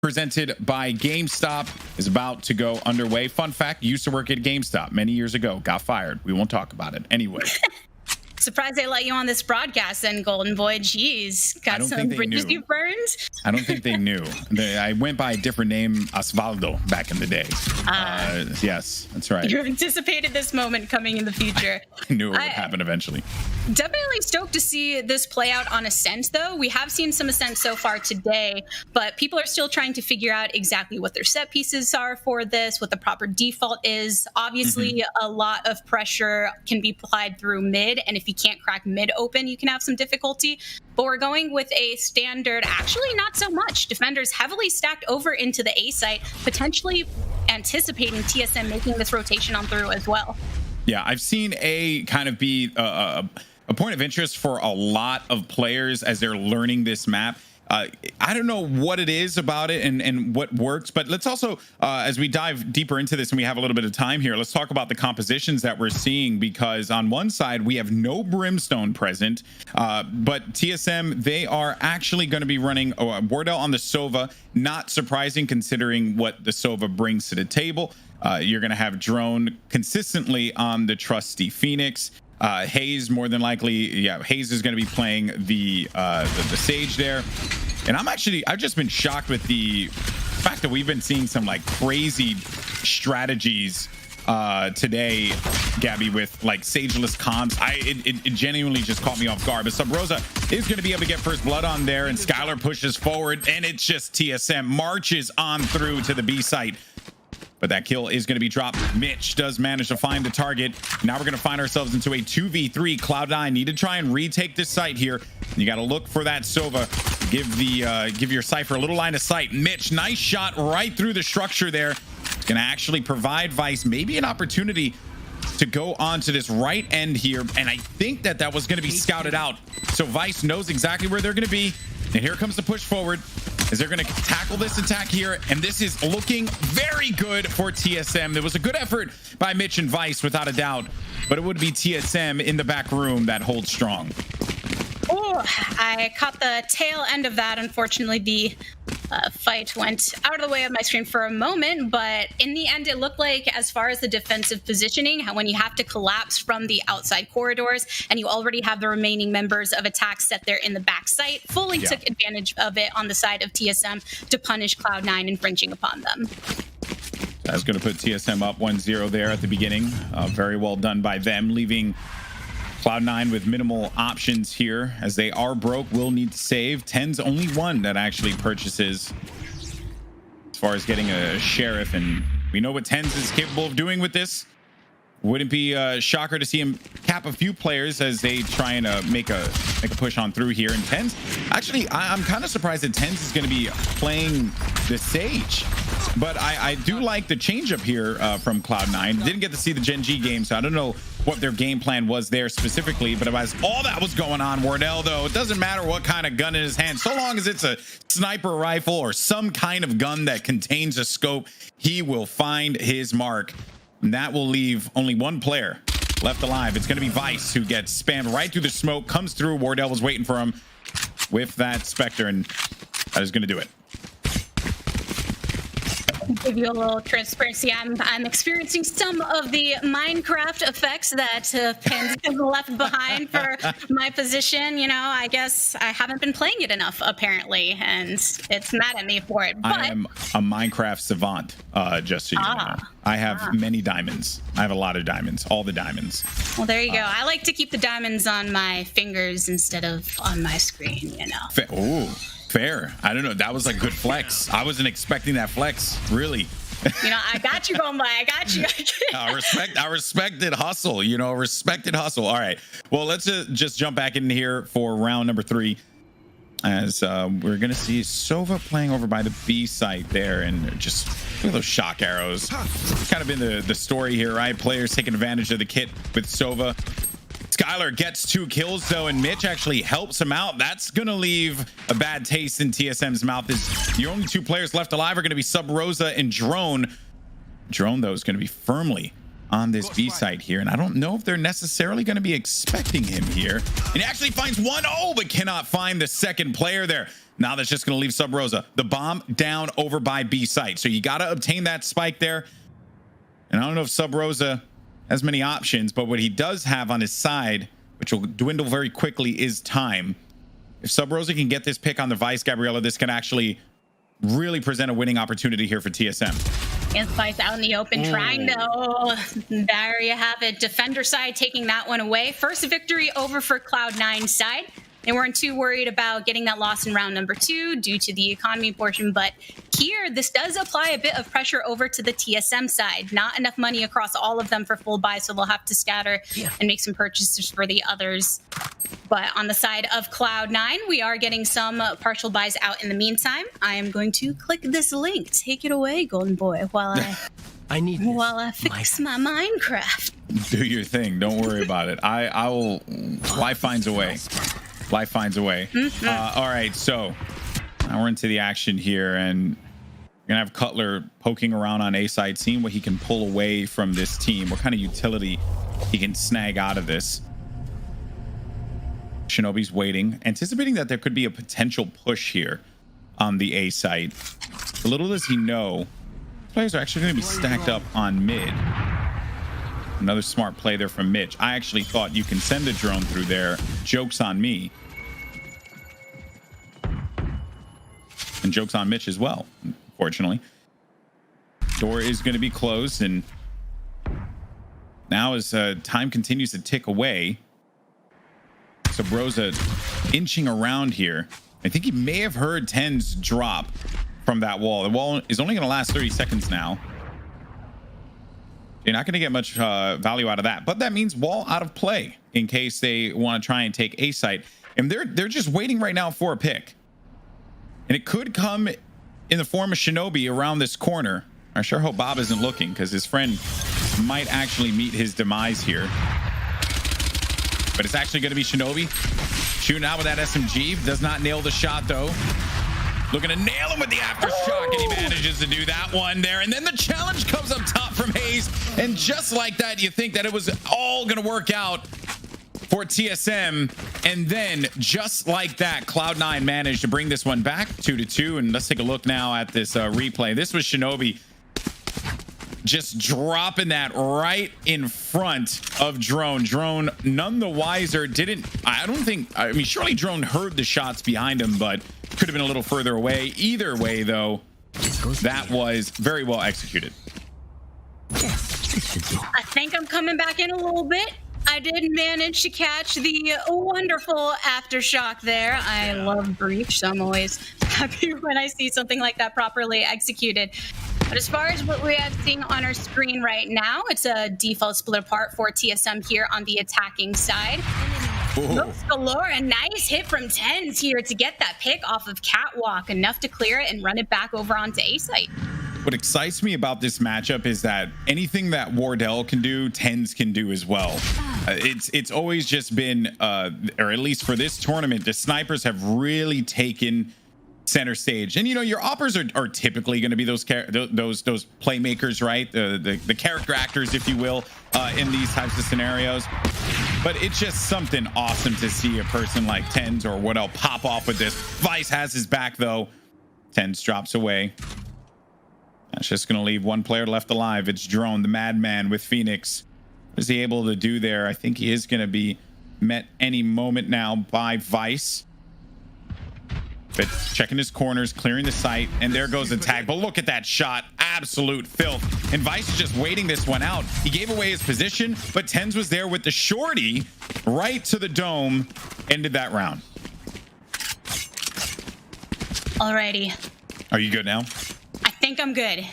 presented by GameStop is about to go underway. Fun fact, used to work at GameStop many years ago, got fired. We won't talk about it anyway. Surprised they let you on this broadcast then, Golden Boy. Jeez, got some bridges you burned. I don't think they knew. I went by a different name, Osvaldo, back in the day. Yes, that's right. You anticipated this moment coming in the future. I knew it would happen eventually. Definitely stoked to see this play out on Ascent, though. We have seen some Ascent so far today, but people are still trying to figure out exactly what their set pieces are for this, what the proper default is. Obviously, a lot of pressure can be applied through mid, and if you can't crack mid open, you can have some difficulty. But we're going with a standard, actually not so much. Defenders heavily stacked over into the A site, potentially anticipating TSM making this rotation on through as well. Yeah, I've seen A kind of be a point of interest for a lot of players as they're learning this map. I don't know what it is about it and what works, but let's also, as we dive deeper into this and we have a little bit of time here, let's talk about the compositions that we're seeing, because on one side, we have no Brimstone present, but TSM, they are actually going to be running Wardell on the Sova. Not surprising considering what the Sova brings to the table. You're going to have Drone consistently on the trusty Phoenix. Hazed, more than likely, yeah, Hazed is going to be playing the Sage there. And I've just been shocked with the fact that we've been seeing some like crazy strategies today, Gabby, with like Sageless comps. It genuinely just caught me off guard. But Subroza is going to be able to get first blood on there, and Skylar pushes forward, and it's just TSM marches on through to the B site. But that kill is going to be dropped. Mitch does manage to find the target. Now we're going to find ourselves into a 2v3. Cloud9 need to try and retake this site here. You got to look for that Sova. Give your Cypher a little line of sight. Mitch, nice shot right through the structure there. It's going to actually provide Vice maybe an opportunity to go on to this right end here. And I think that was going to be scouted out. So Vice knows exactly where they're going to be. And here comes the push forward, as they're going to tackle this attack here. And this is looking very good for TSM. There was a good effort by Mitch and Vice, without a doubt, but it would be TSM in the back room that holds strong. Oh, I caught the tail end of that. Unfortunately, the fight went out of the way of my screen for a moment, but in the end, it looked like, as far as the defensive positioning, how when you have to collapse from the outside corridors and you already have the remaining members of attack set there in the back site, fully took advantage of it on the side of TSM to punish Cloud9 infringing upon them. That's going to put TSM up 1-0 there at the beginning. Very well done by them, leaving Cloud9 with minimal options here, as they are broke, will need to save. TenZ only one that actually purchases as far as getting a sheriff, and we know what TenZ is capable of doing with this. Wouldn't be a shocker to see him cap a few players as they try and make a push on through here. And TenZ, actually, I'm kind of surprised that TenZ is going to be playing the Sage, but I do like the changeup here from Cloud9. Didn't get to see the Gen G game, so I don't know what their game plan was there specifically, but as all that was going on, Wardell, though, it doesn't matter what kind of gun in his hand, so long as it's a sniper rifle or some kind of gun that contains a scope, he will find his mark. And that will leave only one player left alive. It's going to be Vice, who gets spammed right through the smoke, comes through. Wardell was waiting for him with that Spectre, and that is going to do it. Give you a little transparency. I'm experiencing some of the Minecraft effects that TenZ left behind for my position. You know, I guess I haven't been playing it enough, apparently, and it's mad at me for it. But I am a Minecraft savant, just so you know. I have many diamonds. I have a lot of diamonds, all the diamonds. Well, there you go. I like to keep the diamonds on my fingers instead of on my screen, you know. Ooh. Fair. I don't know. That was a good flex. I wasn't expecting that flex, really. You know, I got you, Bomba. I got you. I respected hustle. You know, respected hustle. All right. Well, let's just jump back in here for round number 3, as we're gonna see Sova playing over by the B site there, and just look at those shock arrows. Kind of been the story here, right? Players taking advantage of the kit with Sova. Skylar gets 2 kills, though, and Mitch actually helps him out. That's going to leave a bad taste in TSM's mouth, as the only 2 players left alive are going to be Subroza and Drone. Drone, though, is going to be firmly on this B site here, and I don't know if they're necessarily going to be expecting him here. And he actually finds one, but cannot find the second player there. Now that's just going to leave Subroza. The bomb down over by B site. So you got to obtain that spike there. And I don't know if Subroza has many options, but what he does have on his side, which will dwindle very quickly, is time. If Subroza can get this pick on the Vice, Gabriella, this can actually really present a winning opportunity here for TSM. And Vice out in the open, trying to, there you have it. Defender side taking that one away. First victory over for Cloud9 side. They weren't too worried about getting that loss in round number 2 due to the economy portion, but here, this does apply a bit of pressure over to the TSM side. Not enough money across all of them for full buy, so they'll have to scatter and make some purchases for the others. But on the side of Cloud9, we are getting some partial buys out in the meantime. I am going to click this link. Take it away, Golden Boy, while I fix my Minecraft. Do your thing. Don't worry about it. I will. Life finds a way. Life finds a way. All right, so now we're into the action here, and we're gonna have Cutler poking around on A side, seeing what he can pull away from this team, what kind of utility he can snag out of this. Shinobi's waiting, anticipating that there could be a potential push here on the A site. Little does he know, players are actually going to be stacked up on mid. Another smart play there from Mitch. I actually thought you can send a drone through there. Joke's on me. And joke's on Mitch as well, unfortunately. Door is going to be closed, and now as time continues to tick away, Subroza inching around here. I think he may have heard TenZ drop from that wall. The wall is only going to last 30 seconds now. You're not going to get much value out of that, but that means wall out of play in case they want to try and take A site. And they're just waiting right now for a pick. And it could come in the form of Shinobi around this corner. I sure hope Bob isn't looking, because his friend might actually meet his demise here. But it's actually going to be Shinobi shooting out with that SMG. Does not nail the shot, though. Looking to nail him with the aftershock, and he manages to do that one there. And then the challenge comes up top from Hazed. And just like that, you think that it was all going to work out for TSM. And then, just like that, Cloud9 managed to bring this one back 2-2. And let's take a look now at this replay. This was Shinobi just dropping that right in front of Drone. Drone, none the wiser, I mean, surely Drone heard the shots behind him, but could have been a little further away. Either way, though, that was very well executed. I think I'm coming back in a little bit. I did manage to catch the wonderful aftershock there. I love Breach, so I'm always happy when I see something like that properly executed. But as far as what we have seen on our screen right now, it's a default split apart for TSM here on the attacking side. Looks galore, a nice hit from TenZ here to get that pick off of Catwalk, enough to clear it and run it back over onto A site. What excites me about this matchup is that anything that Wardell can do, TenZ can do as well. It's always just been, or at least for this tournament, the snipers have really taken center stage. And you know, your oppers are typically going to be those playmakers, right? The character actors, if you will, in these types of scenarios. But it's just something awesome to see a person like TenZ or Wardell pop off with this. Vice has his back, though. TenZ drops away. That's just going to leave one player left alive. It's Drone, the madman with Phoenix. What is he able to do there? I think he is going to be met any moment now by Vice. But checking his corners, clearing the site, and there goes the tag. But look at that shot. Absolute filth. And Vice is just waiting this one out. He gave away his position, but TenZ was there with the shorty right to the dome. Ended that round. Alrighty. Are you good now? I think I'm good.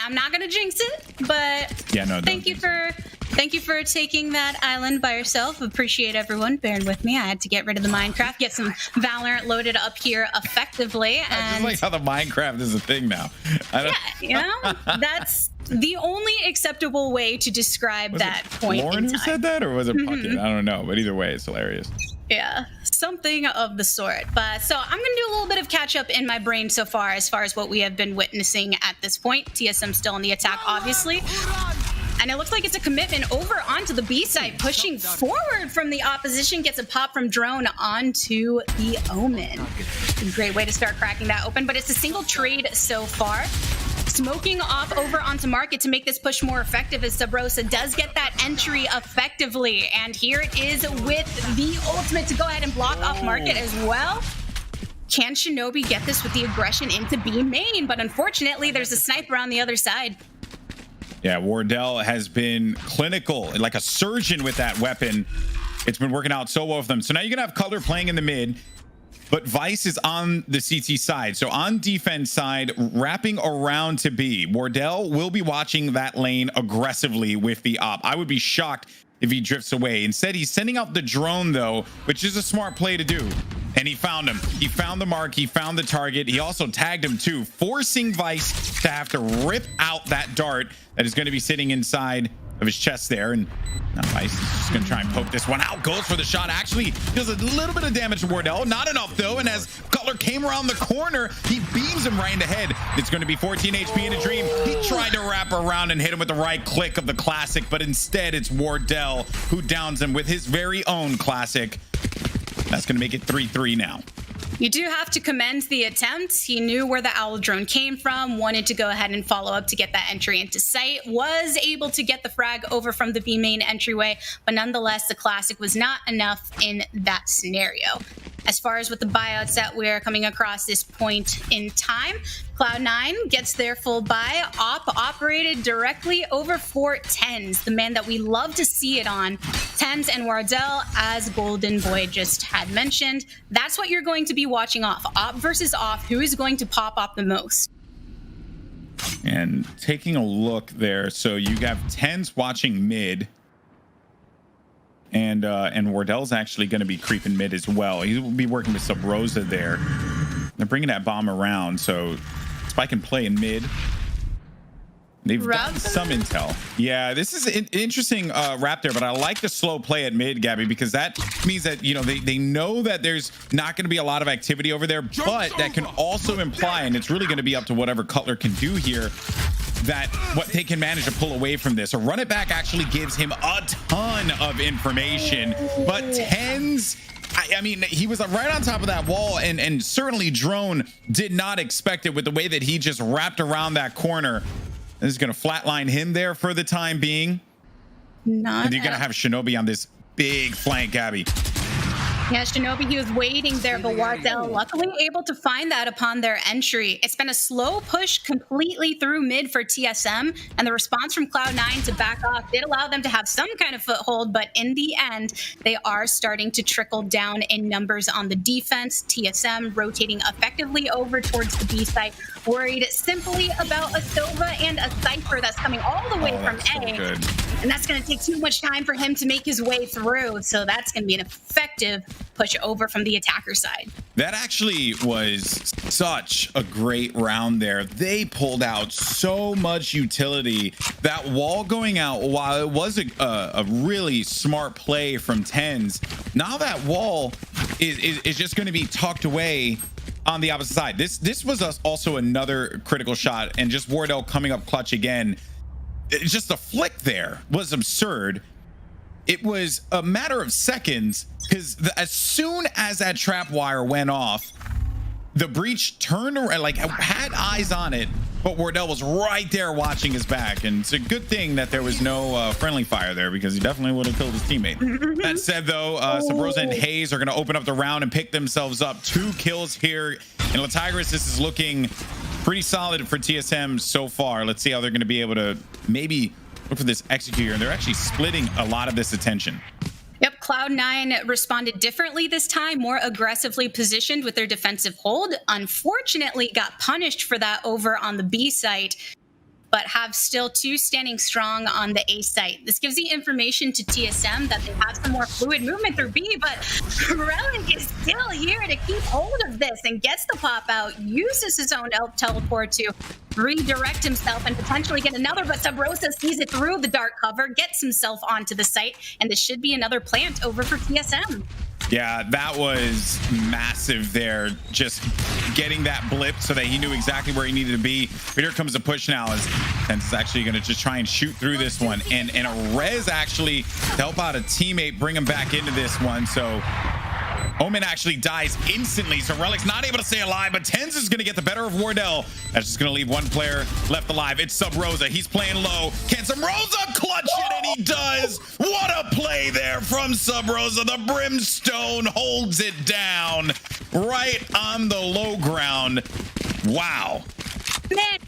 I'm not gonna jinx it, but yeah, no. Thank you for taking that island by yourself. Appreciate everyone bearing with me. I had to get rid of the Minecraft, get some Valorant loaded up here effectively. And I just like how the Minecraft is a thing now. Yeah, you know, that's the only acceptable way to describe that point. Lauren who said that, or was it Puckett? I don't know, but either way, it's hilarious. Yeah, something of the sort. But so I'm going to do a little bit of catch up in my brain so far as what we have been witnessing at this point. TSM still on the attack, obviously. And it looks like it's a commitment over onto the B side, pushing forward from the opposition, gets a pop from Drone onto the Omen. A great way to start cracking that open, but it's a single trade so far. Smoking off over onto Market to make this push more effective as Subroza does get that entry effectively. And here it is with the ultimate to go ahead and block off Market as well. Can Shinobi get this with the aggression into B main? But unfortunately, there's a sniper on the other side. Yeah, Wardell has been clinical, like a surgeon with that weapon. It's been working out so well for them. So now you're gonna have Cutler playing in the mid, but Vice is on the CT side. So on defense side, wrapping around to B. Wardell will be watching that lane aggressively with the op. I would be shocked if he drifts away. Instead, he's sending out the drone though, which is a smart play to do. And he found him. He found the mark. He found the target. He also tagged him too, forcing Vice to have to rip out that dart that is going to be sitting inside of his chest there. And now Vice is just going to try and poke this one out. Goes for the shot. Actually does a little bit of damage to Wardell. Not enough though. And as Cutler came around the corner, he beams him right in the head. It's going to be 14 HP in a dream. He tried to wrap around and hit him with the right click of the classic, but instead it's Wardell who downs him with his very own classic. That's going to make it 3-3 now. You do have to commend the attempt. He knew where the owl drone came from, wanted to go ahead and follow up to get that entry into sight, was able to get the frag over from the B main entryway, but nonetheless, the classic was not enough in that scenario. As far as with the buyouts that we're coming across this point in time, Cloud9 gets their full buy. Operated directly over for TenZ, the man that we love to see it on. TenZ and Wardell, as Golden Boy just had mentioned. That's what you're going to be watching off. Op versus off. Who is going to pop off the most? And taking a look there, so you have TenZ watching mid. And Wardell's actually going to be creeping mid as well. He will be working with Subroza there. They're bringing that bomb around, so Spike can play in mid. They've got some intel. Yeah, this is an interesting wrap there, but I like the slow play at mid, Gabby, because that means that, you know, they know that there's not going to be a lot of activity over there, but that can also imply, and it's really going to be up to whatever Cutler can do here, that what they can manage to pull away from this. A run it back actually gives him a ton of information, but TenZ, I mean, he was right on top of that wall, and certainly Drone did not expect it with the way that he just wrapped around that corner. This is going to flatline him there for the time being. And you're going to have Shinobi on this big flank, Gabby. Yeah, Shinobi, he was waiting there, but Wardell luckily able to find that upon their entry. It's been a slow push completely through mid for TSM, and the response from Cloud9 to back off did allow them to have some kind of foothold, but in the end, they are starting to trickle down in numbers on the defense. TSM rotating effectively over towards the B site, worried simply about a Sova and a Cypher that's coming all the way from A. And that's going to take too much time for him to make his way through. So that's going to be an effective push over from the attacker side. That actually was such a great round there. They pulled out so much utility. That wall going out, while it was a really smart play from TenZ, now that wall is just going to be tucked away on the opposite side. This was also another critical shot, and just Wardell coming up clutch again. Just the flick there was absurd. It was a matter of seconds, because as soon as that trap wire went off, the breach turned around, like had eyes on it, but Wardell was right there watching his back. And it's a good thing that there was no friendly fire there, because he definitely would have killed his teammate. That said, though, Subroza and Hazed are going to open up the round and pick themselves up 2 kills here. And Tigris, this is looking pretty solid for TSM so far. Let's see how they're going to be able to maybe look for this executor. And they're actually splitting a lot of this attention. Yep, Cloud9 responded differently this time, more aggressively positioned with their defensive hold. Unfortunately, got punished for that over on the B site, but have still 2 standing strong on the A site. This gives the information to TSM that they have some more fluid movement through B, but Relyks is still here to keep hold of this and gets the pop out, uses his own elf teleport to redirect himself and potentially get another, but Subroza sees it through the dark cover, gets himself onto the site, and this should be another plant over for TSM. Yeah, that was massive there. Just getting that blip so that he knew exactly where he needed to be. But here comes the push now as TenZ is actually going to just try and shoot through this one. And a res actually to help out a teammate, bring him back into this one. So Omen actually dies instantly, so Relyks not able to stay alive, but TenZ is going to get the better of Wardell. That's just going to leave one player left alive. It's Subroza. He's playing low. Can Subroza clutch it? And he does. What a play there from Subroza. The Brimstone holds it down right on the low ground. Wow. Man,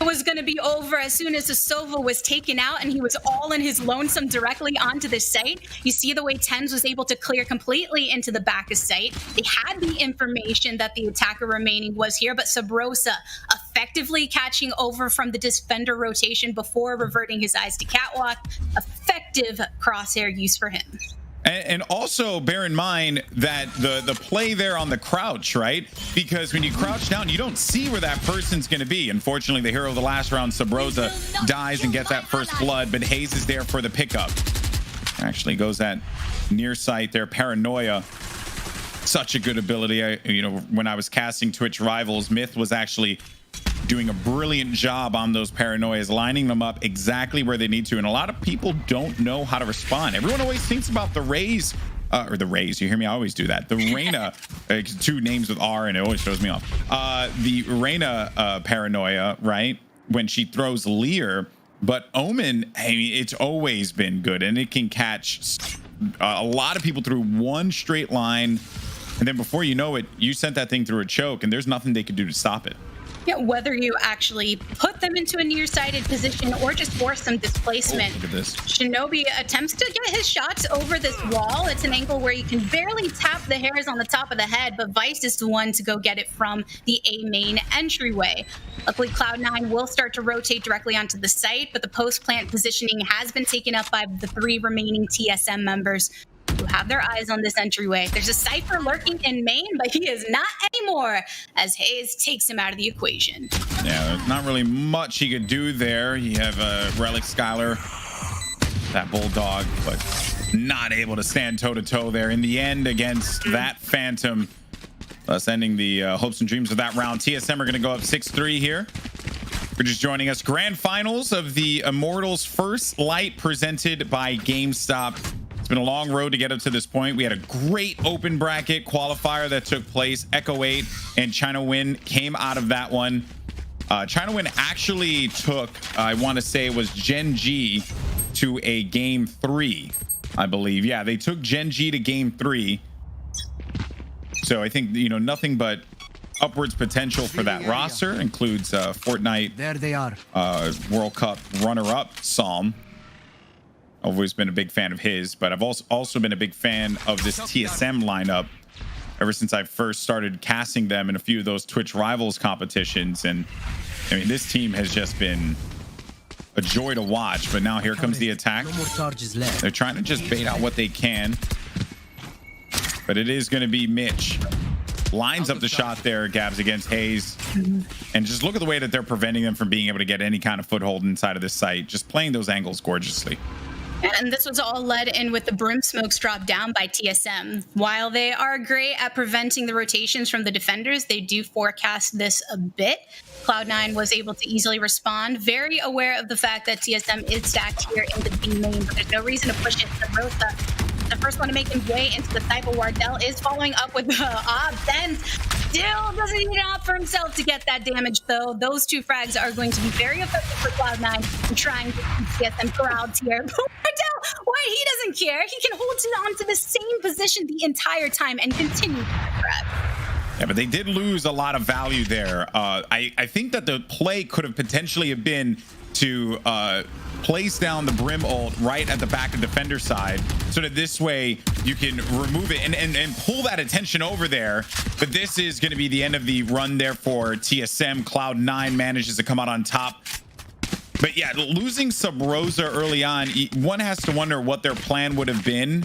it was going to be over as soon as the Sova was taken out and he was all in his lonesome directly onto the site. You see the way TenZ was able to clear completely into the back of site. They had the information that the attacker remaining was here, but Subroza effectively catching over from the defender rotation before reverting his eyes to catwalk. Effective crosshair use for him. And also bear in mind that the play there on the crouch, right? Because when you crouch down, you don't see where that person's going to be. Unfortunately, the hero of the last round, Subroza, dies and gets that first blood, but Hazed is there for the pickup. Actually goes that near sight there, Paranoia. Such a good ability. When I was casting Twitch Rivals, Myth was actually doing a brilliant job on those Paranoias, lining them up exactly where they need to. And a lot of people don't know how to respond. Everyone always thinks about the Rays, or the Rays, you hear me? I always do that. The Reyna, two names with R and it always throws me off. The Reyna Paranoia, right? When she throws Leer, but Omen, I mean, it's always been good and it can catch a lot of people through one straight line. And then before you know it, you sent that thing through a choke and there's nothing they could do to stop it. Yeah, whether you actually put them into a nearsighted position or just force some displacement. Look at this. Shinobi attempts to get his shots over this wall. It's an angle where you can barely tap the hairs on the top of the head, but Vice is the one to go get it from the A main entryway. Luckily, Cloud9 will start to rotate directly onto the site, but the post-plant positioning has been taken up by the 3 remaining TSM members who have their eyes on this entryway. There's a Cypher lurking in main, but he is not anymore as Hazed takes him out of the equation. Yeah, there's not really much he could do there. You have Relyks, Skylar, that Bulldog, but not able to stand toe-to-toe there in the end against that Phantom, thus ending the hopes and dreams of that round. TSM are going to go up 6-3 here. For just joining us, grand finals of the Immortals First Light presented by GameStop. It's been a long road to get up to this point. We had a great open bracket qualifier that took place. Echo 8 and China Win came out of that one. China Win actually took, I want to say it was Gen G to a game 3, I believe. Yeah, they took Gen G to game 3. So I think, nothing but upwards potential for that roster. Includes Fortnite, there they are, World Cup runner-up Psalm. I've always been a big fan of his, but I've also been a big fan of this TSM lineup ever since I first started casting them in a few of those Twitch Rivals competitions. And I mean, this team has just been a joy to watch. But now here comes the attack. no more charges left. They're trying to just bait out what they can, but it is going to be Mitch. Lines up the shot there, Gabs, against Hazed. And just look at the way that they're preventing them from being able to get any kind of foothold inside of this site. Just playing those angles gorgeously. And this was all led in with the Brim smokes dropped down by TSM. While they are great at preventing the rotations from the defenders, they do forecast this a bit. Cloud9 was able to easily respond, very aware of the fact that TSM is stacked here in the B main, but there's no reason to push it. Subroza, the first one to make his way into the site, but Wardell is following up with the Ob. Then still doesn't need an Op for himself to get that damage, though. Those 2 frags are going to be very effective for Cloud9 in trying to get them corralled here. But Wardell, why he doesn't care? He can hold on to the same position the entire time and continue to grab. Yeah, but they did lose a lot of value there. I think that the play could have potentially have been to place down the Brim ult right at the back of defender side so that this way you can remove it and pull that attention over there. But this is going to be the end of the run there for TSM. Cloud9 manages to come out on top. But yeah, losing Subroza early on, one has to wonder what their plan would have been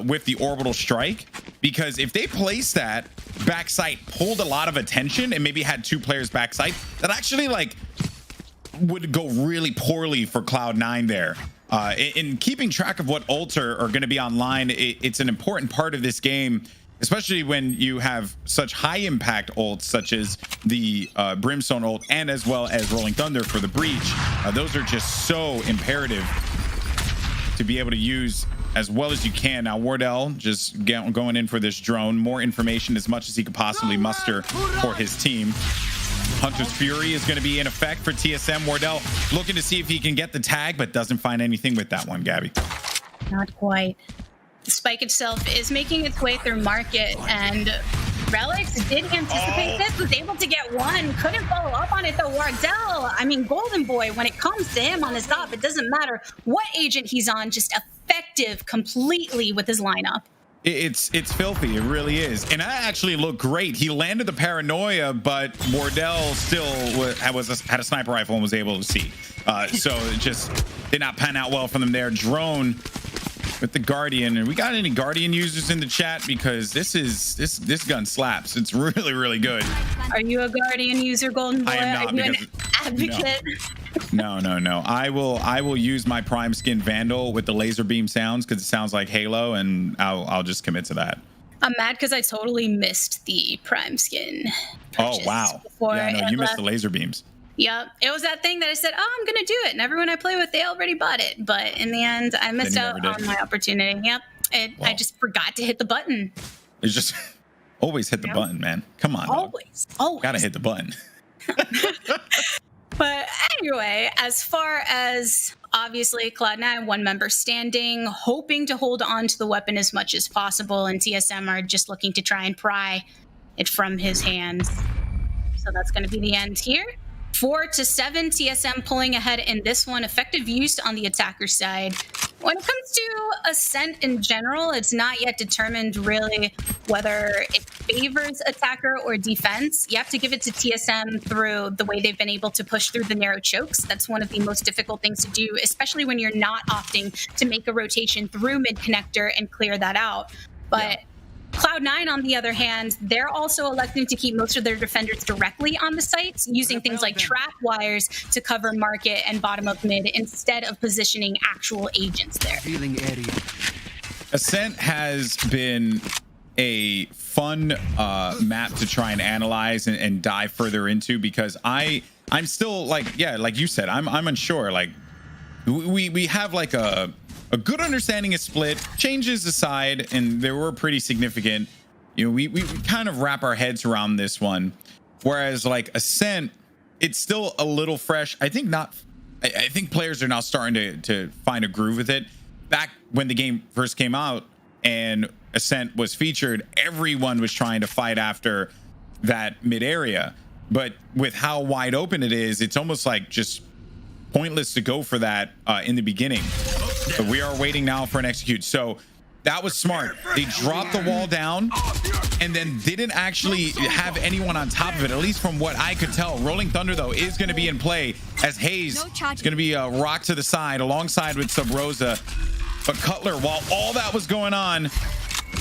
with the orbital strike, because if they placed that backside, pulled a lot of attention and maybe had 2 players backside, that actually would go really poorly for Cloud9 there. In keeping track of what ults are going to be online, it's an important part of this game, especially when you have such high impact ults such as the Brimstone ult and as well as Rolling Thunder for the Breach. Those are just so imperative to be able to use as well as you can. Now Wardell just going in for this drone, more information as much as he could possibly muster for his team. Hunter's Fury is going to be in effect for TSM. Wardell looking to see if he can get the tag, but doesn't find anything with that one, Gabby. Not quite. The spike itself is making its way through market, and Relyks did anticipate this, was able to get one, couldn't follow up on it though. Wardell, I mean, Golden Boy, when it comes to him on his top, it doesn't matter what agent he's on, just effective completely with his lineup. It's filthy, it really is. And that actually looked great. He landed the paranoia, but Wardell still had a sniper rifle and was able to see. So it just did not pan out well for them there. Drone with the Guardian. And we got any Guardian users in the chat? Because this gun slaps. It's really, really good. Are you a Guardian user, Golden Boy? I am not. Are you an advocate? No. I will use my Prime Skin Vandal with the laser beam sounds because it sounds like Halo, and I'll just commit to that. I'm mad because I totally missed the Prime Skin. Oh wow! Yeah, no, you missed the laser beams. Yep, it was that thing that I said, "Oh, I'm gonna do it," and everyone I play with, they already bought it. But in the end, I missed out on my opportunity. Yep, I just forgot to hit the button. It's just always hit the button, man. Come on, always. Gotta hit the button. But anyway, as far as obviously Cloud9, one member standing, hoping to hold on to the weapon as much as possible, and TSM are just looking to try and pry it from his hands. So that's going to be the end here. 4-7, TSM pulling ahead in this one. Effective use on the attacker side. When it comes to Ascent in general, it's not yet determined really whether it favors attacker or defense. You have to give it to TSM through the way they've been able to push through the narrow chokes. That's one of the most difficult things to do, especially when you're not opting to make a rotation through mid connector and clear that out. But Cloud9, on the other hand, they're also electing to keep most of their defenders directly on the sites, using things like trap wires to cover market and bottom of mid instead of positioning actual agents there. Ascent has been a fun map to try and analyze and dive further into, because I'm still like you said, I'm unsure. Like we have like a good understanding of split, changes aside, and they were pretty significant. You know, we kind of wrap our heads around this one, whereas like Ascent, it's still a little fresh. I think players are now starting to find a groove with it. Back when the game first came out and Ascent was featured, everyone was trying to fight after that mid area, but with how wide open it is, it's almost like just pointless to go for that in the beginning. But we are waiting now for an execute. So that was smart. They dropped the wall down and then didn't actually have anyone on top of it, at least from what I could tell. Rolling Thunder, though, is going to be in play as Hazed is going to be a rock to the side alongside with Subroza. But Cutler, while all that was going on,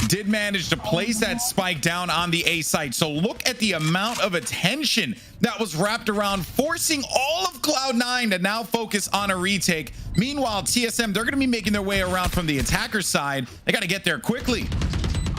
did manage to place that spike down on the A site. So look at the amount of attention that was wrapped around, forcing all of Cloud9 to now focus on a retake. Meanwhile, TSM, they're going to be making their way around from the attacker side. They got to get there quickly.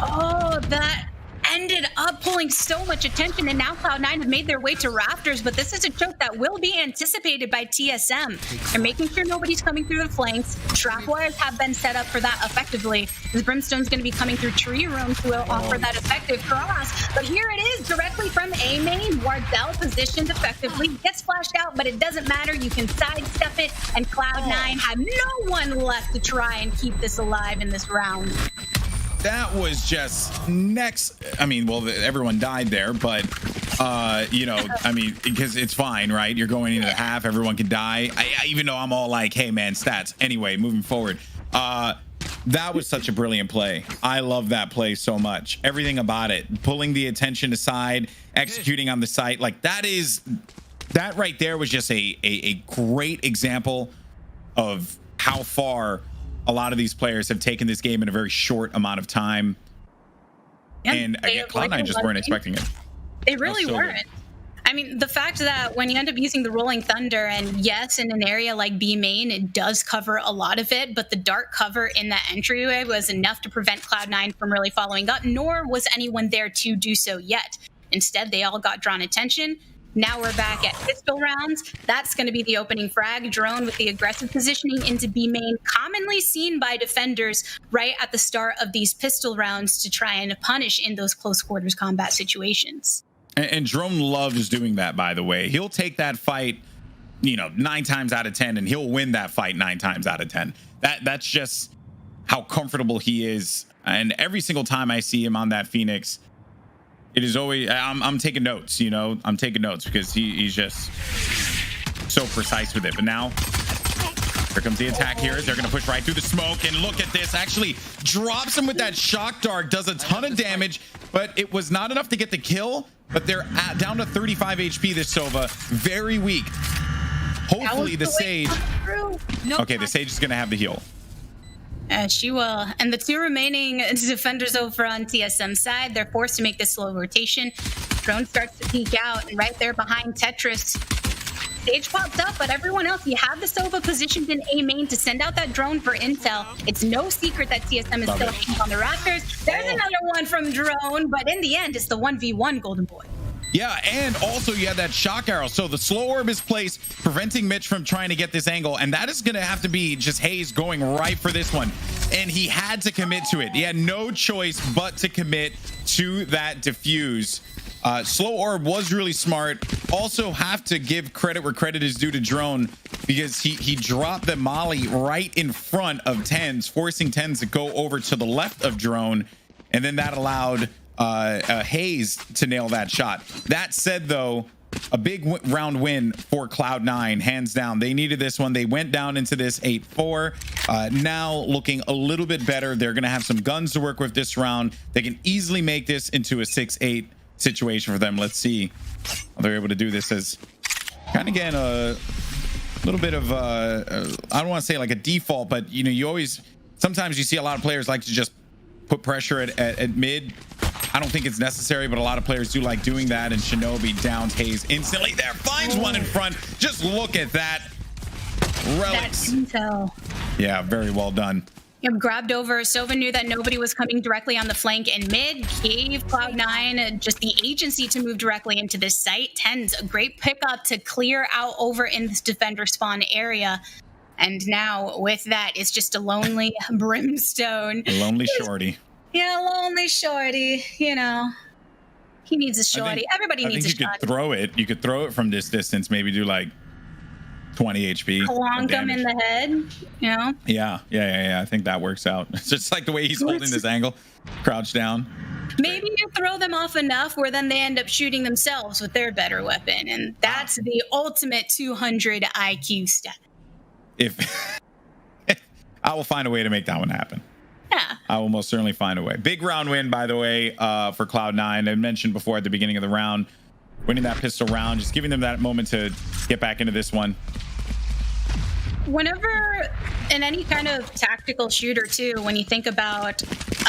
Oh, that ended up pulling so much attention, and now Cloud9 have made their way to Rafters, but this is a choke that will be anticipated by TSM. They're making sure nobody's coming through the flanks. Trap wires have been set up for that effectively. This Brimstone's going to be coming through tree room to offer that effective cross, but here it is directly from A main. Wardell positioned effectively, gets flashed out, but it doesn't matter. You can sidestep it, and Cloud9 have no one left to try and keep this alive in this round. That was just next. I mean, well, everyone died there, but you know, I mean, because it's fine, right? You're going into the half, everyone can die. Even though I'm all like, hey man, stats. Anyway, moving forward, that was such a brilliant play. I love that play so much. Everything about it, pulling the attention aside, executing on the site, like that right there was just a great example of how far a lot of these players have taken this game in a very short amount of time. And Cloud9 just weren't expecting it. They really weren't. I mean, the fact that when you end up using the Rolling Thunder, and yes, in an area like B main, it does cover a lot of it, but the dark cover in that entryway was enough to prevent Cloud9 from really following up, nor was anyone there to do so yet. Instead, they all got drawn attention. Now we're back at pistol rounds. That's going to be the opening frag. Drone with the aggressive positioning into B main, commonly seen by defenders right at the start of these pistol rounds to try and punish in those close quarters combat situations. And Drone loves doing that, by the way. He'll take that fight, 9 times out of 10, and he'll win that fight 9 times out of 10. That's just how comfortable he is. And every single time I see him on that Phoenix, it is always, I'm taking notes, I'm taking notes because he's just so precise with it. But now, here comes the attack here. They're going to push right through the smoke. And look at this. Actually drops him with that shock dart. Does a ton of damage, but it was not enough to get the kill. But they're down to 35 HP, this Sova. Very weak. Hopefully the Sage... Okay, the Sage is going to have the heal. She will. And the 2 remaining defenders over on TSM side, they're forced to make this slow rotation. Drone starts to peek out, and right there behind Tetris, Sage pops up, but everyone else, you have the Sova positioned in A main to send out that drone for intel. It's no secret that TSM is still on the rafters. There's another one from Drone, but in the end, it's the 1v1 Golden Boy. Yeah, and also you have that shock arrow. So the slow orb is placed, preventing Mitch from trying to get this angle, and that is going to have to be just Hazed going right for this one. And he had to commit to it. He had no choice but to commit to that defuse. Slow orb was really smart. Also have to give credit where credit is due to Drone, because he dropped the molly right in front of TenZ, forcing TenZ to go over to the left of Drone, and then that allowed Hazed to nail that shot. That said, though, a big round win for Cloud9, hands down. They needed this one. They went down into this 8-4. Now looking a little bit better. They're going to have some guns to work with this round. They can easily make this into a 6-8 situation for them. Let's see how they're able to do this, as kind of getting a little bit of I don't want to say like a default, but you always, sometimes you see a lot of players like to just put pressure at mid. I don't think it's necessary, but a lot of players do like doing that, and Shinobi downs Hazed instantly there, finds one in front. Just look at that. Relyks. Intel. Yeah, very well done. Grabbed over. Sova knew that nobody was coming directly on the flank, and mid gave Cloud9 just the agency to move directly into this site. TenZ, a great pickup to clear out over in this defender spawn area. And now with that, it's just a lonely Brimstone. A lonely shorty. Yeah, lonely shorty. He needs a shorty. Everybody needs a shorty. I think you could throw it. You could throw it from this distance, maybe do like 20 HP. Clonk him in the head, Yeah. I think that works out. It's just like the way he's holding this angle, crouched down. Maybe you throw them off enough where then they end up shooting themselves with their better weapon, and that's the ultimate 200 IQ stat. If I will find a way to make that one happen. Yeah, I will most certainly find a way. Big round win, by the way, for Cloud9. I mentioned before at the beginning of the round, winning that pistol round, just giving them that moment to get back into this one. Whenever in any kind of tactical shooter too, when you think about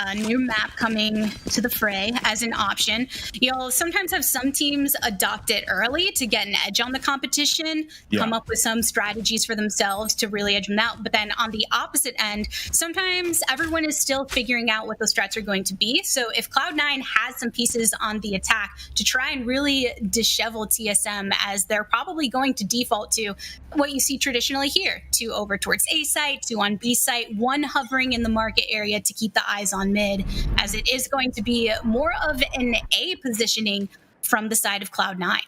a new map coming to the fray as an option, you'll sometimes have some teams adopt it early to get an edge on the competition, come up with some strategies for themselves to really edge them out. But then on the opposite end, sometimes everyone is still figuring out what those strats are going to be. So if Cloud9 has some pieces on the attack to try and really dishevel TSM, as they're probably going to default to what you see traditionally here, 2 over towards A site, 2 on B site, 1 hovering in the market area to keep the eyes on mid, as it is going to be more of an A positioning from the side of Cloud9.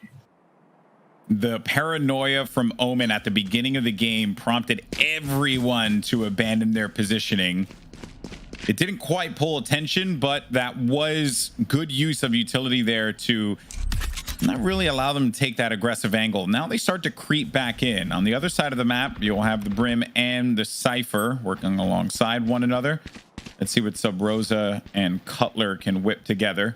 The paranoia from Omen at the beginning of the game prompted everyone to abandon their positioning. It didn't quite pull attention, but that was good use of utility there to not really allow them to take that aggressive angle. Now they start to creep back in. On the other side of the map, you'll have the Brim and the Cypher working alongside one another. Let's see what Subroza and Cutler can whip together.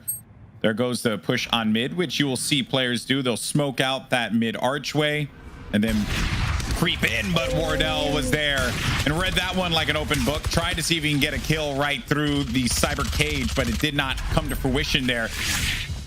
There goes the push on mid, which you will see players do. They'll smoke out that mid archway and then creep in, but Wardell was there and read that one like an open book. Tried to see if he can get a kill right through the cyber cage, but it did not come to fruition there.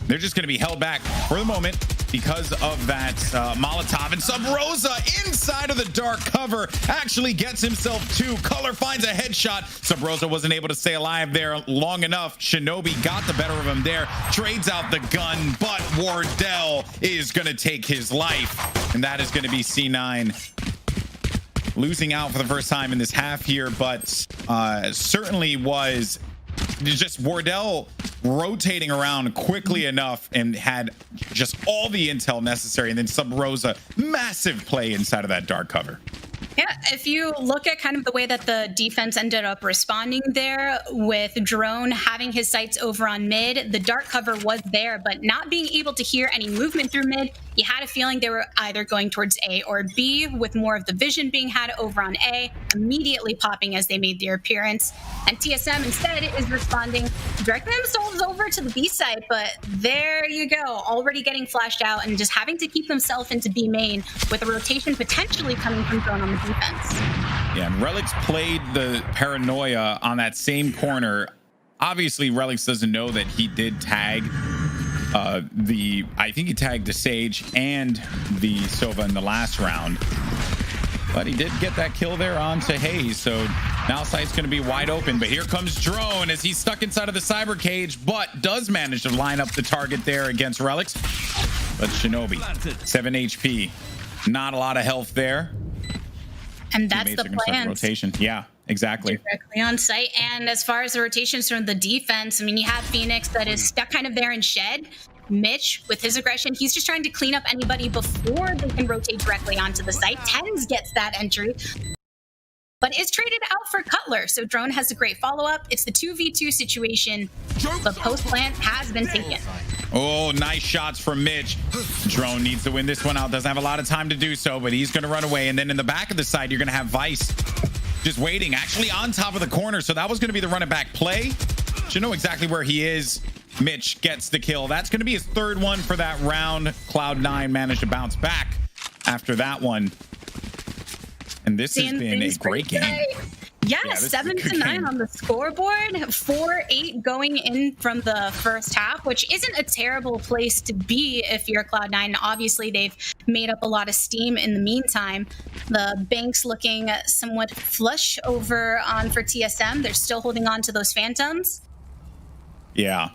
They're just going to be held back for the moment. because of that Molotov. And Subroza inside of the dark cover actually gets himself two. Cutler finds a headshot. Subroza wasn't able to stay alive there long enough. Shinobi got the better of him there, trades out the gun, but Wardell is going to take his life. And that is going to be C9 losing out for the first time in this half here, but certainly was just Wardell rotating around quickly enough and had just all the intel necessary. And then Subroza, massive play inside of that dark cover. Yeah, if you look at kind of the way that the defense ended up responding there, with Drone having his sights over on mid, the dark cover was there, but not being able to hear any movement through mid, you had a feeling they were either going towards A or B, with more of the vision being had over on A, immediately popping as they made their appearance. And TSM instead is responding, directing themselves over to the B site, but there you go, already getting flashed out and just having to keep themselves into B main, with a rotation potentially coming from Drone on the defense. Yeah, and Relyks played the paranoia on that same corner. Obviously, Relyks doesn't know that he did tag I think he tagged the Sage and the Sova in the last round. But he did get that kill there onto Hazed, so now sight's going to be wide open. But here comes Drone as he's stuck inside of the cyber cage, but does manage to line up the target there against Relyks. But Shinobi, 7 HP. Not a lot of health there. And that's the plan. Rotation. Yeah, exactly. Directly on site. And as far as the rotations from the defense, I mean, you have Phoenix that is stuck kind of there in shed. Mitch, with his aggression, he's just trying to clean up anybody before they can rotate directly onto the site. TenZ gets that entry, but is traded out for Cutler. So Drone has a great follow-up. It's the 2v2 situation, but post-plant has been taken. Oh, nice shots from Mitch. Drone needs to win this one out. Doesn't have a lot of time to do so, but he's going to run away. And then in the back of the side, you're going to have Vice just waiting, actually on top of the corner. So that was going to be the run-it-back play. Should know exactly where he is. Mitch gets the kill. That's going to be his third one for that round. Cloud9 managed to bounce back after that one. And this has been a great game. Yeah, 7-9 on the scoreboard, 4-8 going in from the first half, which isn't a terrible place to be if you're Cloud9. Obviously, they've made up a lot of steam in the meantime. The bank's looking somewhat flush over on for TSM. They're still holding on to those Phantoms. Yeah.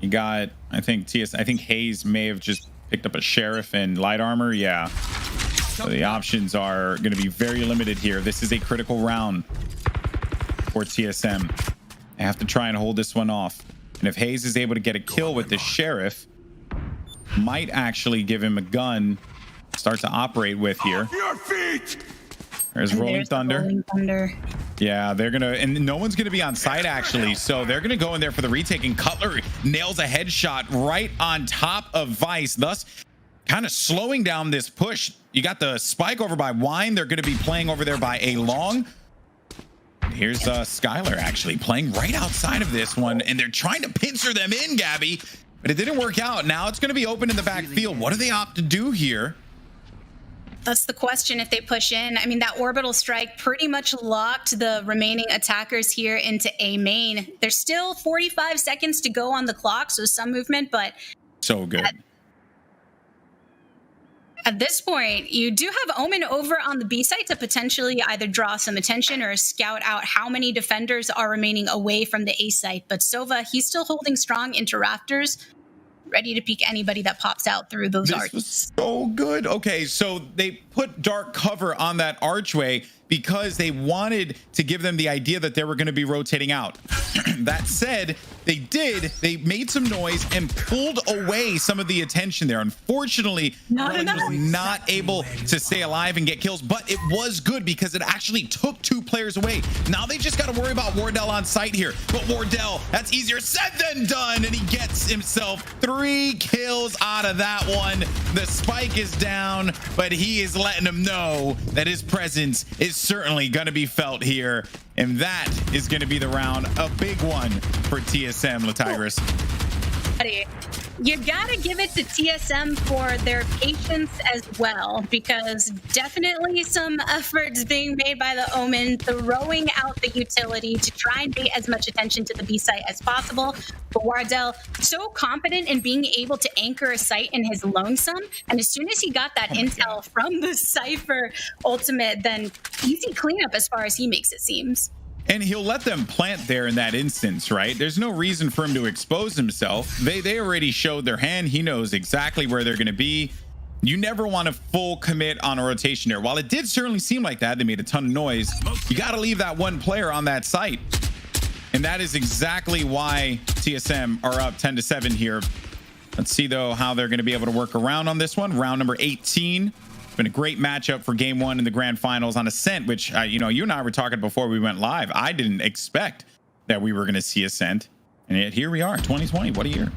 You got, I think Hazed may have just picked up a Sheriff and light armor. Yeah. So the options are going to be very limited here. This is a critical round for TSM. They have to try and hold this one off. And if Hazed is able to get a kill with the Sheriff, might actually give him a gun to start to operate with here. Your feet! There's Rolling Thunder. Rolling Thunder. Yeah, they're gonna, and no one's gonna be on site actually, so they're gonna go in there for the retake. And Cutler nails a headshot right on top of Vice, thus kind of slowing down this push. You got the spike over by Wine. They're gonna be playing over there by A Long. Here's Skylar actually playing right outside of this one, and they're trying to pincer them in, Gabby, but it didn't work out. Now it's gonna be open in the backfield. What do they opt to do here? That's the question if they push in. I mean, that orbital strike pretty much locked the remaining attackers here into A main. There's still 45 seconds to go on the clock, so some movement, but so good. At this point, you do have Omen over on the B site to potentially either draw some attention or scout out how many defenders are remaining away from the A site. But Sova, he's still holding strong into Rafters, ready to peek anybody that pops out through those arches. Was so good. Okay, so they put dark cover on that archway because they wanted to give them the idea that they were going to be rotating out. That said, they made some noise and pulled away some of the attention there. Unfortunately, was not able to stay alive and get kills, but it was good because it actually took 2 players away. Now they just got to worry about Wardell on site here. But Wardell, that's easier said than done, and he gets himself 3 kills out of that one. The spike is down, but he is letting them know that his presence is certainly going to be felt here. And that is going to be the round, a big one for TSM, Latyrus. buddy. You gotta give it to TSM for their patience as well, because definitely some efforts being made by the Omen, throwing out the utility to try and pay as much attention to the B site as possible. But Wardell, so confident in being able to anchor a site in his lonesome, and as soon as he got that intel from the Cypher ultimate, then easy cleanup as far as he makes it seems. And he'll let them plant there in that instance, right? There's no reason for him to expose himself. They already showed their hand. He knows exactly where they're going to be. You never want to full commit on a rotation there. While it did certainly seem like that, they made a ton of noise. You got to leave that one player on that site. And that is exactly why TSM are up 10-7 here. Let's see, though, how they're going to be able to work around on this one. Round number 18. It's been a great matchup for game one in the grand finals on Ascent, which, you know, you and I were talking before we went live. I didn't expect that we were going to see Ascent. And yet here we are, 2020. What a year.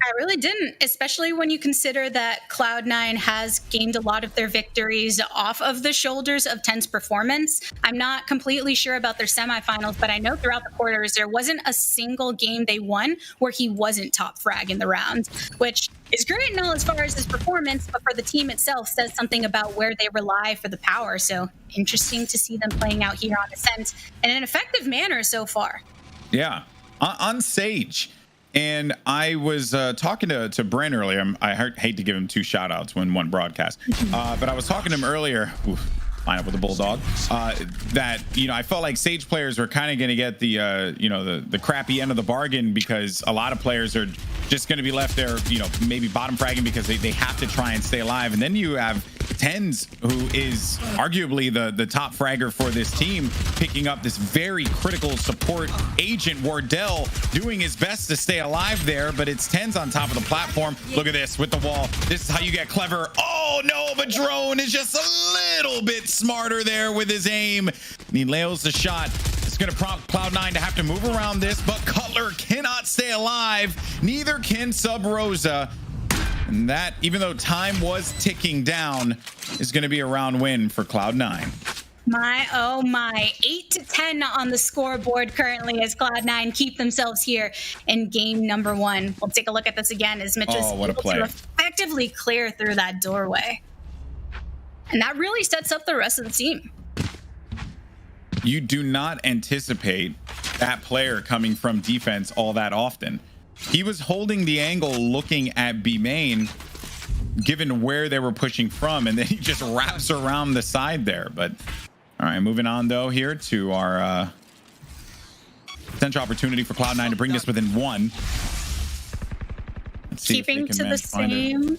I really didn't, especially when you consider that Cloud9 has gained a lot of their victories off of the shoulders of TenZ performance. I'm not completely sure about their semifinals, but I know throughout the quarters, there wasn't a single game they won where he wasn't top frag in the round, which is great and all as far as his performance, but for the team itself says something about where they rely for the power. So interesting to see them playing out here on Ascent in an effective manner so far. Yeah, on Sage. And I was talking to Brent earlier. I hate to give him two shout outs when one broadcast, but I was talking to him earlier. Line up with the bulldog. That, you know, I felt like Sage players were kind of going to get the you know, the crappy end of the bargain, because a lot of players are just going to be left there, you know, maybe bottom fragging because they have to try and stay alive. And then you have TenZ, who is arguably the top fragger for this team, picking up this very critical support agent, Wardell, doing his best to stay alive there, but it's TenZ on top of the platform. Look at this with the wall. This is how you get clever. Oh no, but Drone is just a little bit smarter there with his aim. And he nails the shot. It's going to prompt Cloud9 to have to move around this, but Cutler cannot stay alive. Neither can Subroza. And that, even though time was ticking down, is going to be a round win for Cloud9. My, oh my, 8-10 on the scoreboard currently as Cloud9 keep themselves here in game number one. We'll take a look at this again as Mitch was able to effectively clear through that doorway. And that really sets up the rest of the team. You do not anticipate that player coming from defense all that often. He was holding the angle looking at B main, given where they were pushing from, and then he just wraps around the side there. But all right, moving on though here to our potential opportunity for Cloud9 to bring this within one. Let's see. Keeping to the same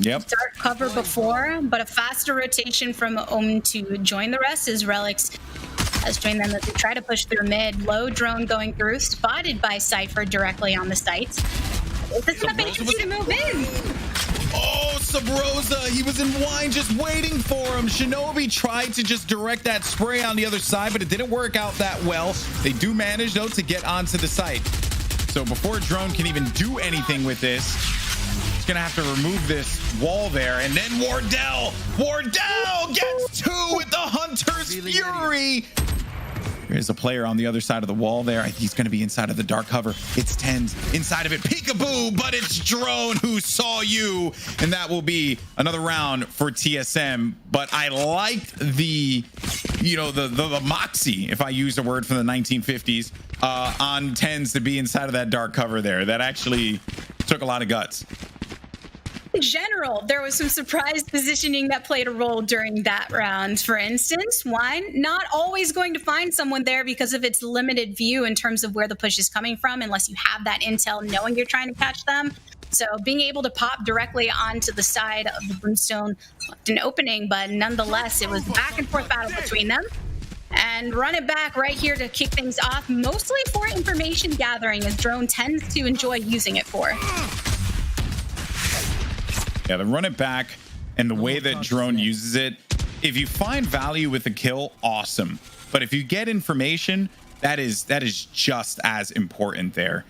dark cover before, but a faster rotation from Omen to join the rest as Relyks has joined them as they try to push through mid. Low drone going through, spotted by Cypher directly on the site. This is not easy to move in. Oh, Subroza, he was in wine just waiting for him. Shinobi tried to just direct that spray on the other side, but it didn't work out that well. They do manage, though, to get onto the site. So before Drone can even do anything with this, he's going to have to remove this wall there. And then Wardell gets two with the Hunter's Fury. There's a player on the other side of the wall there. He's going to be inside of the dark cover. It's TenZ inside of it. Peekaboo, but it's Drone who saw you. And that will be another round for TSM. But I liked the, you know, the moxie, if I use a word from the 1950s, on TenZ to be inside of that dark cover there. That actually took a lot of guts. In general, there was some surprise positioning that played a role during that round. For instance, Wine not always going to find someone there because of its limited view in terms of where the push is coming from, unless you have that intel knowing you're trying to catch them. So being able to pop directly onto the side of the Brimstone left an opening, but nonetheless, it was a back and forth battle between them. And run it back right here to kick things off, mostly for information gathering, as Drone tends to enjoy using it for. Yeah, the run it back and the way that Drone uses it, if you find value with the kill, awesome. But if you get information, that is just as important there.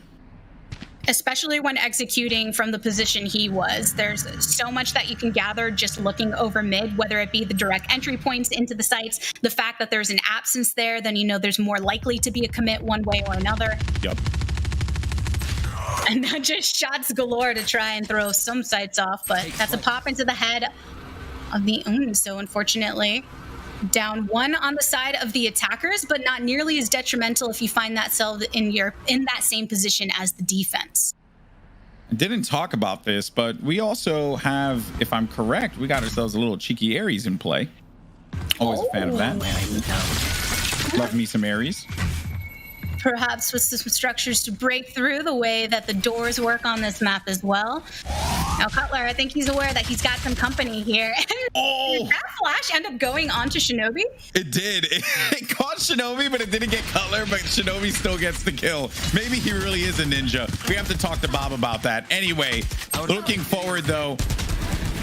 Especially when executing from the position he was. There's so much that you can gather just looking over mid, whether it be the direct entry points into the sites, the fact that there's an absence there, then you know there's more likely to be a commit one way or another. Yep. And then just shots galore to try and throw some sights off, but that's a pop into the head of the so unfortunately. Down one on the side of the attackers, but not nearly as detrimental if you find that self in that same position as the defense. I didn't talk about this, but we also have, if I'm correct, we got ourselves a little cheeky Aries in play. Always a fan of that. Love me some Aries. Perhaps with some structures to break through the way that the doors work on this map as well. Now Cutler, I think he's aware that he's got some company here. Oh! Did that flash end up going onto Shinobi? It did. It caught Shinobi, but it didn't get Cutler, but Shinobi still gets the kill. Maybe he really is a ninja. We have to talk to Bob about that. Anyway, looking forward though,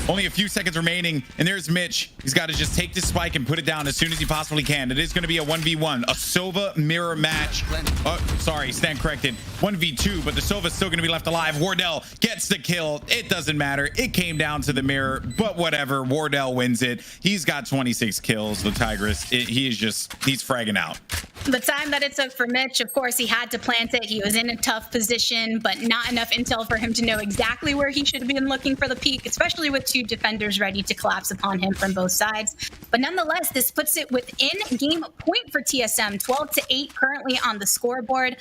only a few seconds remaining, and there's Mitch. He's got to just take this spike and put it down as soon as he possibly can. It is going to be a 1v1, a Sova mirror match. Sorry, stand corrected. 1v2, but the Sova's still going to be left alive. Wardell gets the kill. It doesn't matter. It came down to the mirror, but whatever. Wardell wins it. He's got 26 kills. The Tigress, he's fragging out. The time that it took for Mitch, of course, he had to plant it. He was in a tough position, but not enough intel for him to know exactly where he should have been looking for the peak, especially with two defenders ready to collapse upon him from both sides. But nonetheless, this puts it within game point for TSM, 12-8 currently on the scoreboard,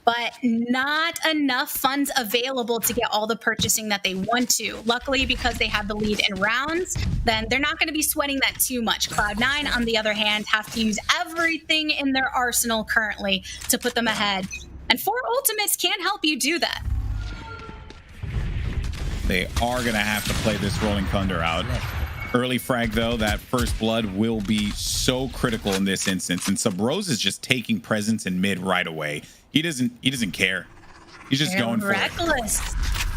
but not enough funds available to get all the purchasing that they want to. Luckily, because they have the lead in rounds, then they're not going to be sweating that too much. Cloud9, on the other hand, have to use everything in their arsenal currently to put them ahead. And 4 ultimates can't help you do that. They are going to have to play this Rolling Thunder out. Early frag, though, that first blood will be so critical in this instance. And Subroza is just taking presence in mid right away. He doesn't care. He's just going for it.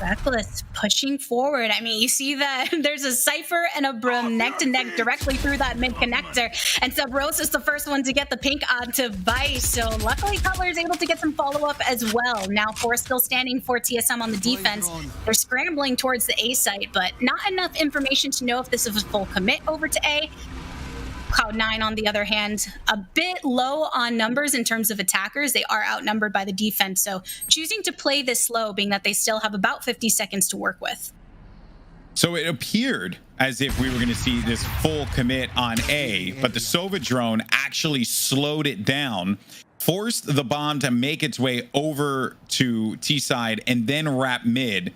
Reckless, pushing forward. I mean, you see that there's a Cypher and a Brim neck to neck directly through that mid connector. And Subroza is the first one to get the pink onto Vice. So luckily, Cutler is able to get some follow-up as well. Now, 4 still standing for TSM on the defense. They're scrambling towards the A site, but not enough information to know if this is a full commit over to A. Cloud9, on the other hand, a bit low on numbers in terms of attackers. They are outnumbered by the defense, so choosing to play this slow, being that they still have about 50 seconds to work with. So it appeared as if we were going to see this full commit on A, but the Sova drone actually slowed it down, forced the bomb to make its way over to T side and then wrap mid.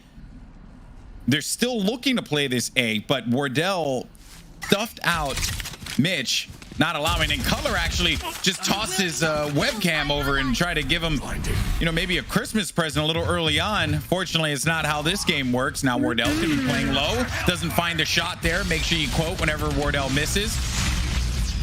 They're still looking to play this A, but Wardell stuffed out Mitch, not allowing, and Cutler actually just tossed his webcam over and tried to give him, maybe a Christmas present a little early on. Fortunately, it's not how this game works. Now Wardell's gonna be playing low, doesn't find a shot there. Make sure you quote whenever Wardell misses.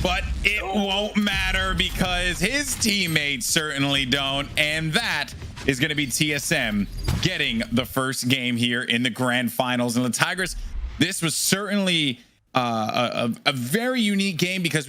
But it won't matter because his teammates certainly don't, and that is gonna be TSM getting the first game here in the grand finals. And the Tigers, this was certainly a very unique game because